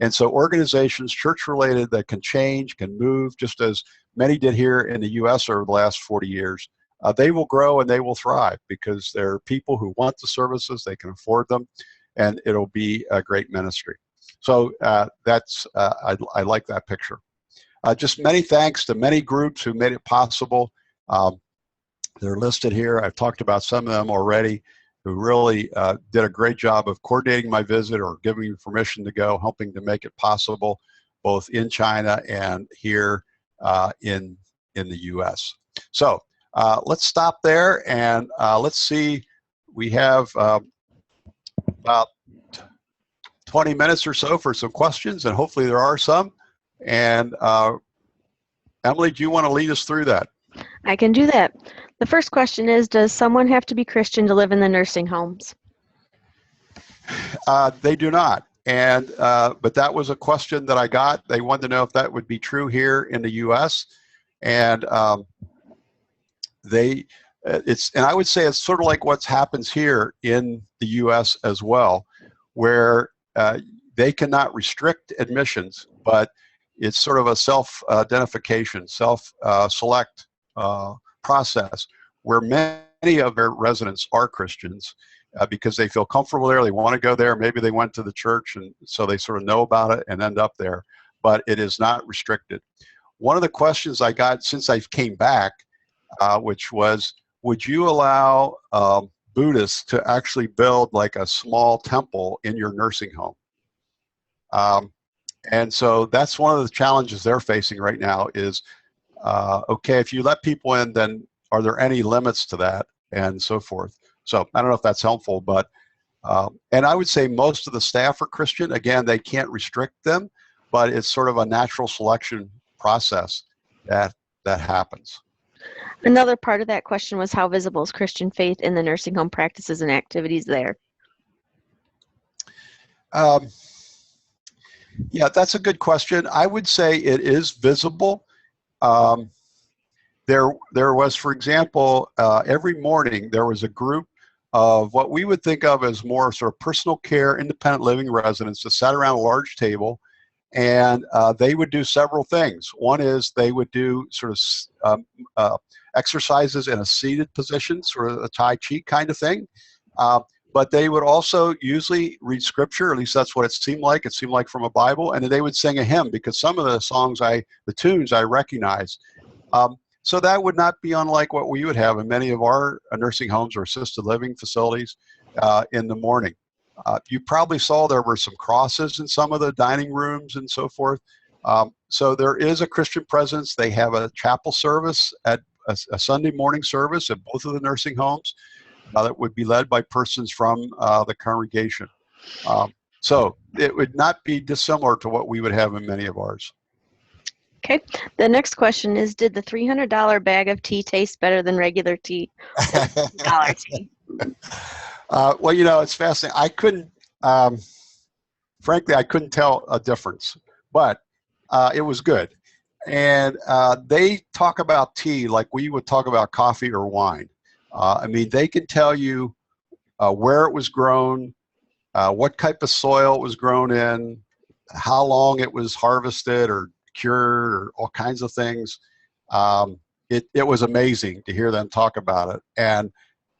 And so organizations, church-related, that can change, can move, just as many did here in the U.S. over the last 40 years, they will grow and they will thrive because there are people who want the services, they can afford them, and it'll be a great ministry. So I like that picture. Just many thanks to many groups who made it possible. They're listed here. I've talked about some of them already, who really did a great job of coordinating my visit or giving me permission to go, helping to make it possible, both in China and here in the U.S. So let's stop there and let's see. We have about 20 minutes or so for some questions, and hopefully there are some. And Emily, do you want to lead us through that? I can do that. The first question is, does someone have to be Christian to live in the nursing homes? They do not. And but that was a question that I got. They wanted to know if that would be true here in the U.S. And and I would say it's sort of like what happens here in the U.S. as well, where they cannot restrict admissions, but it's sort of a self-identification, self-select process where many of their residents are Christians because they feel comfortable there. They want to go there. Maybe they went to the church, and so they sort of know about it and end up there. But it is not restricted. One of the questions I got since I came back, which was, would you allow Buddhists to actually build like a small temple in your nursing home? And so that's one of the challenges they're facing right now is, okay, if you let people in, then are there any limits to that and so forth? So I don't know if that's helpful, but, and I would say most of the staff are Christian. Again, they can't restrict them, but it's sort of a natural selection process that happens. Another part of that question was, how visible is Christian faith in the nursing home practices and activities there? Yeah, that's a good question. I would say it is visible. There was, for example, every morning there was a group of what we would think of as more sort of personal care, independent living residents that sat around a large table, and they would do several things. One is they would do sort of exercises in a seated position, sort of a Tai Chi kind of thing. But they would also usually read scripture, at least that's what it seemed like. It seemed like from a Bible, and then they would sing a hymn because some of the songs, the tunes I recognize. So that would not be unlike what we would have in many of our nursing homes or assisted living facilities in the morning. You probably saw there were some crosses in some of the dining rooms and so forth. So there is a Christian presence. They have a chapel service at a Sunday morning service at both of the nursing homes that would be led by persons from the congregation. So it would not be dissimilar to what we would have in many of ours. Okay. The next question is, did the $300 bag of tea taste better than regular tea or dollar tea? Well, you know, it's fascinating. I couldn't, frankly, I couldn't tell a difference, but it was good. And they talk about tea like we would talk about coffee or wine. I mean, they can tell you where it was grown, what type of soil it was grown in, how long it was harvested or cured, or all kinds of things. It was amazing to hear them talk about it. And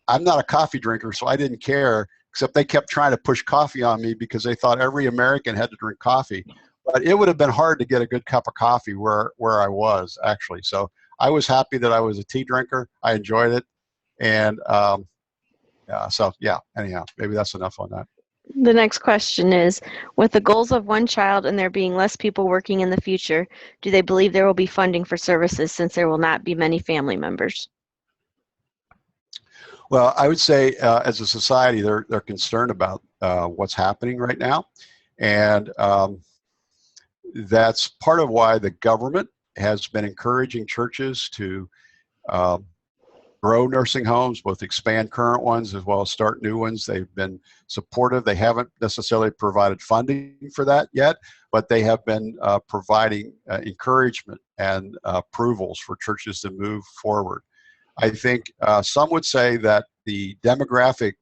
I'm not a coffee drinker, so I didn't care, except they kept trying to push coffee on me because they thought every American had to drink coffee. But it would have been hard to get a good cup of coffee where I was, actually. So I was happy that I was a tea drinker. I enjoyed it. And so, yeah, anyhow, maybe that's enough on that. The next question is, with the goals of one child and there being less people working in the future, do they believe there will be funding for services since there will not be many family members? Well, I would say as a society, they're concerned about what's happening right now. And that's part of why the government has been encouraging churches to grow nursing homes, both expand current ones as well as start new ones. They've been supportive. They haven't necessarily provided funding for that yet, but they have been providing encouragement and approvals for churches to move forward. I think some would say that the demographic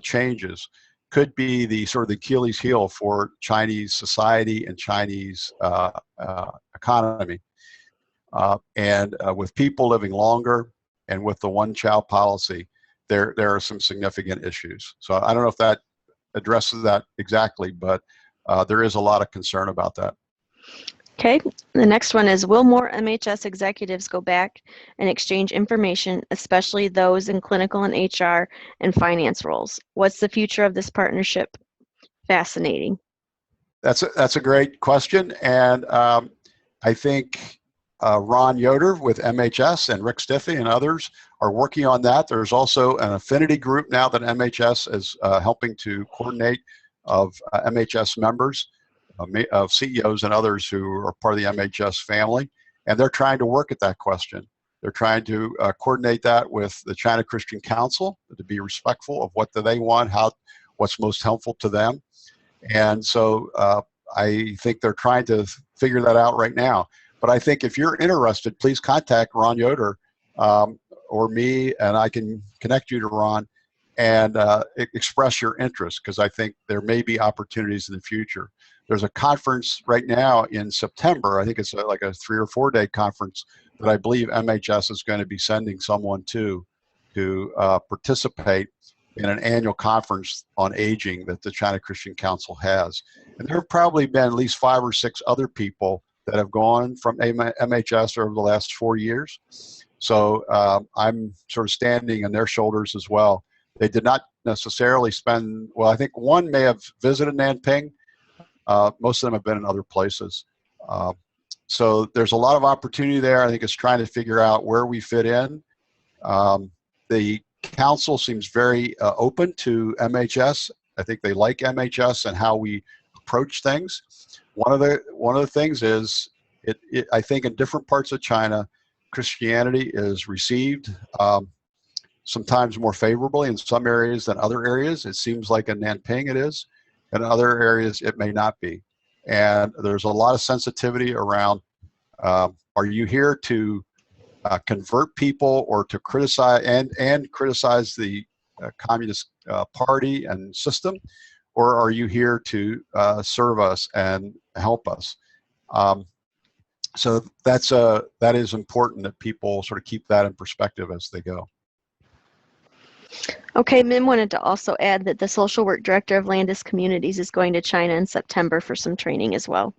changes could be the sort of the Achilles heel for Chinese society and Chinese economy. And with people living longer and with the one-child policy, there are some significant issues. So I don't know if that addresses that exactly, but there is a lot of concern about that. Okay, the next one is, will more MHS executives go back and exchange information, especially those in clinical and HR and finance roles? What's the future of this partnership? Fascinating. That's a great question, and I think Ron Yoder with MHS and Rick Stiffy and others are working on that. There's also an affinity group now that MHS is helping to coordinate of MHS members, of CEOs and others who are part of the MHS family, and they're trying to work at that question. They're trying to coordinate that with the China Christian Council to be respectful of what do they want, what's most helpful to them. And so I think they're trying to figure that out right now. But I think if you're interested, please contact Ron Yoder or me, and I can connect you to Ron and express your interest, because I think there may be opportunities in the future. There's a conference right now in September. I think it's like a 3 or 4 day conference that I believe MHS is going to be sending someone to participate in an annual conference on aging that the China Christian Council has. And there have probably been at least 5 or 6 other people that have gone from MHS over the last 4 years. So I'm sort of standing on their shoulders as well. They did not necessarily spend, well, I think one may have visited Nanping. Most of them have been in other places. So there's a lot of opportunity there. I think it's trying to figure out where we fit in. The council seems very open to MHS. I think they like MHS and how we approach things. One of the things is, I think in different parts of China, Christianity is received sometimes more favorably in some areas than other areas. It seems like in Nanping it is. In other areas, it may not be. And there's a lot of sensitivity around, are you here to convert people or to criticize and criticize the Communist Party and system, or are you here to serve us and help us? So that is important that people sort of keep that in perspective as they go. Okay, Min wanted to also add that the social work director of Landis Communities is going to China in September for some training as well.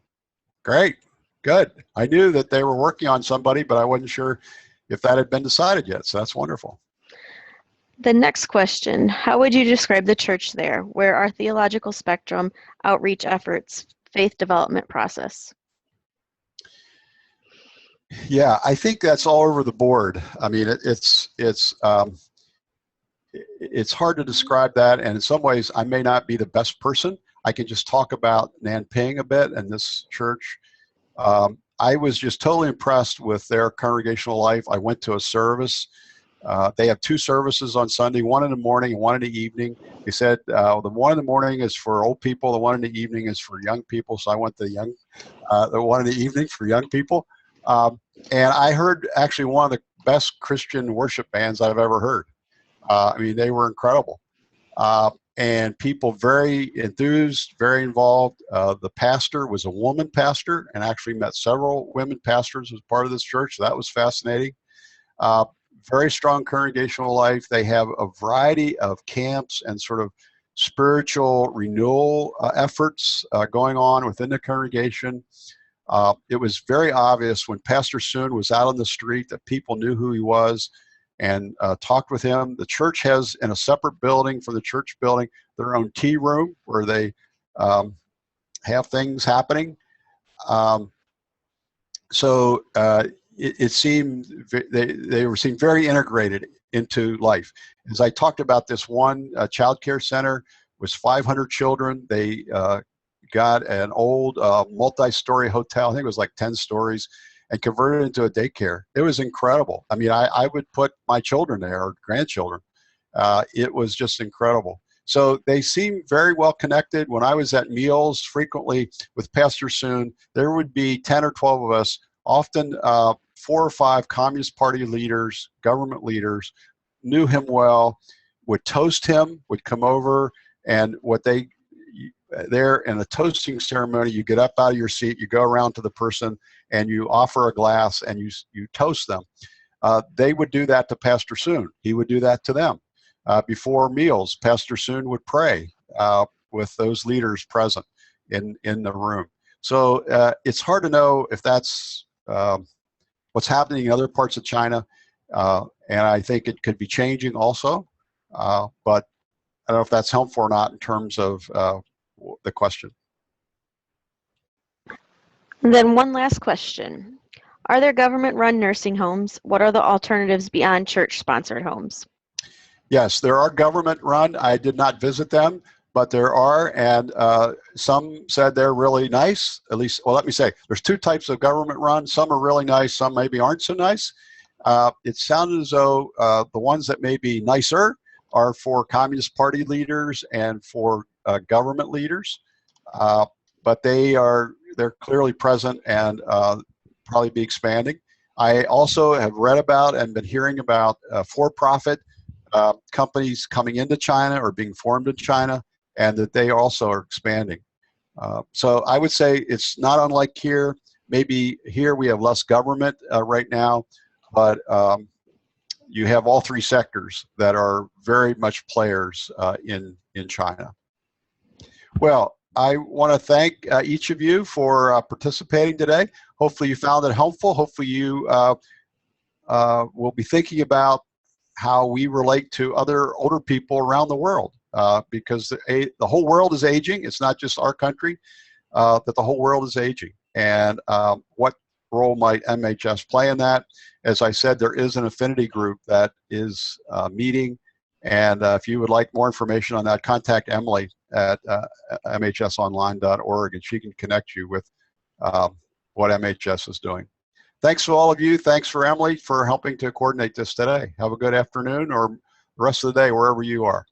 Great, good. I knew that they were working on somebody, but I wasn't sure if that had been decided yet. So that's wonderful. The next question, how would you describe the church there? Where are theological spectrum, outreach efforts, faith development process? Yeah, I think that's all over the board. I mean, it's hard to describe that, and in some ways, I may not be the best person. I can just talk about Nanping a bit and this church. I was just totally impressed with their congregational life. I went to a service. They have 2 services on Sunday, one in the morning and one in the evening. They said the one in the morning is for old people, the one in the evening is for young people. So I went to the one in the evening for young people. And I heard actually one of the best Christian worship bands I've ever heard. I mean, they were incredible. And people very enthused, very involved. The pastor was a woman pastor and actually met several women pastors as part of this church. So that was fascinating. Very strong congregational life. They have a variety of camps and sort of spiritual renewal efforts going on within the congregation. It was very obvious when Pastor Soon was out on the street that people knew who he was and talked with him. The church has, in a separate building from the church building, their own tea room where they have things happening. It seemed they seemed very integrated into life. As I talked about, this one child care center was 500 children. They got an old multi-story hotel. I think it was like 10 stories, and converted it into a daycare. It was incredible. I mean, I would put my children there, or grandchildren. It was just incredible. So they seem very well connected. When I was at meals frequently with Pastor Soon, there would be 10 or 12 of us, often 4 or 5 Communist Party leaders, government leaders, knew him well, would toast him, would come over, and there in a toasting ceremony, you get up out of your seat, you go around to the person, and you offer a glass, and you toast them. They would do that to Pastor Soon. He would do that to them. Before meals, Pastor Soon would pray with those leaders present in the room. So it's hard to know if that's what's happening in other parts of China, and I think it could be changing also, but I don't know if that's helpful or not in terms of the question. And then one last question. Are there government-run nursing homes? What are the alternatives beyond church-sponsored homes? Yes, there are government-run. I did not visit them, but there are, and some said they're really nice. At least, well, let me say, there's 2 types of government-run. Some are really nice, some maybe aren't so nice. It sounded as though the ones that may be nicer are for Communist Party leaders and for government leaders, but they're clearly present and probably be expanding. I also have read about and been hearing about for-profit companies coming into China or being formed in China, and that they also are expanding. So I would say it's not unlike here. Maybe here we have less government right now, but you have all 3 sectors that are very much players in China. Well, I want to thank each of you for participating today. Hopefully you found it helpful. Hopefully you will be thinking about how we relate to other older people around the world, because the whole world is aging. It's not just our country, that the whole world is aging. And what role might MHS play in that? As I said, there is an affinity group that is meeting, and if you would like more information on that, contact Emily at mhsonline.org, and she can connect you with what MHS is doing. Thanks to all of you. Thanks for Emily for helping to coordinate this today. Have a good afternoon or the rest of the day wherever you are.